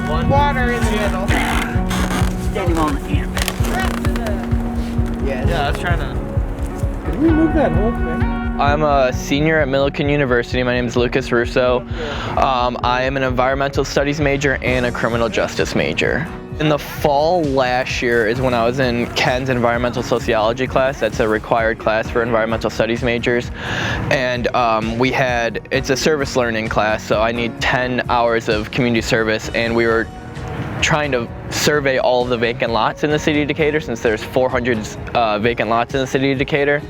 water in the middle. Standing on the end. Yeah, I was trying to. Did we move that whole thing? I'm a senior at Millikin University. My name is Russo. I am an environmental studies major and a criminal justice major. In the fall last year is when I was in Ken's environmental sociology class. That's a required class for environmental studies majors. And it's a service learning class, so I need 10 hours of community service, and we were trying to survey all of the vacant lots in the city of Decatur, since there's 400 vacant lots in the city of Decatur.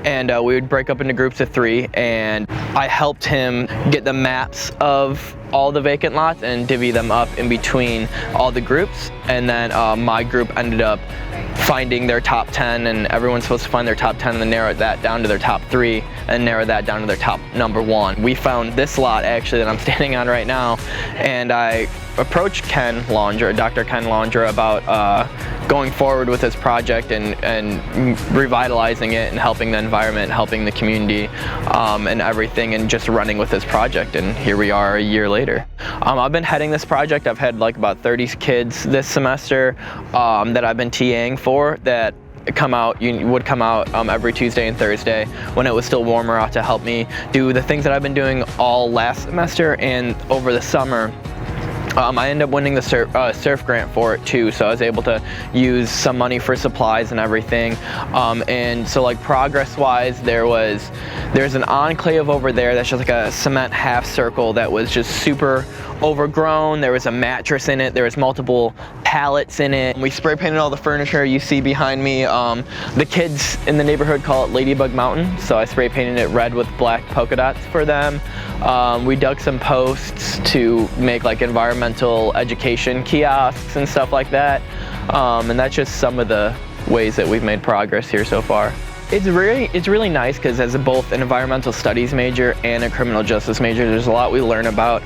And we would break up into groups of 3, and I helped him get the maps of all the vacant lots and divvy them up in between all the groups. And then my group ended up finding their top 10, and everyone's supposed to find their top 10 and then narrow that down to their top 3 and narrow that down to their top number 1. We found this lot actually that I'm standing on right now, and I approached Dr. Ken Laundra about going forward with this project and revitalizing it and helping the environment, helping the community and everything, and just running with this project. And here we are a year later. I've been heading this project. I've had like about 30 kids this semester that I've been TAing for, that would come out every Tuesday and Thursday when it was still warmer out, to help me do the things that I've been doing all last semester and over the summer. I ended up winning the surf grant for it too, so I was able to use some money for supplies and everything. And so, like, progress-wise, there's an enclave over there that's just like a cement half circle that was just super overgrown. There was a mattress in it. There was multiple pallets in it. We spray painted all the furniture you see behind me. The kids in the neighborhood call it Ladybug Mountain, so I spray painted it red with black polka dots for them. We dug some posts to make like environmental education kiosks and stuff like that. And that's just some of the ways that we've made progress here so far. It's really nice because as both an environmental studies major and a criminal justice major, there's a lot we learn about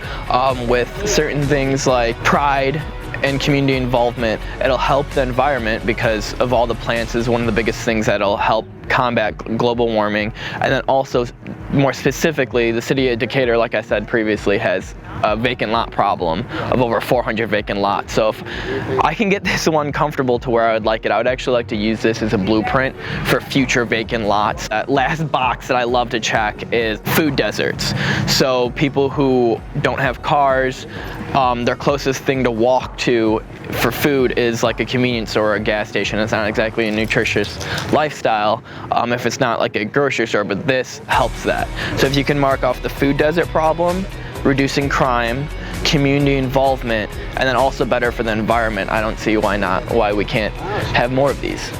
with certain things like pride and community involvement. It'll help the environment because of all the plants is one of the biggest things that'll help combat global warming. And then also, more specifically, the city of Decatur, like I said previously, has a vacant lot problem of over 400 vacant lots. So if I can get this one comfortable to where I would like it, I would actually like to use this as a blueprint for future vacant lots. Last box that I love to check is food deserts. So people who don't have cars, their closest thing to walk to for food is like a convenience store or a gas station. It's not exactly a nutritious lifestyle if it's not like a grocery store, but this helps that. So if you can mark off the food desert problem, reducing crime, community involvement, and then also better for the environment, I don't see why we can't have more of these.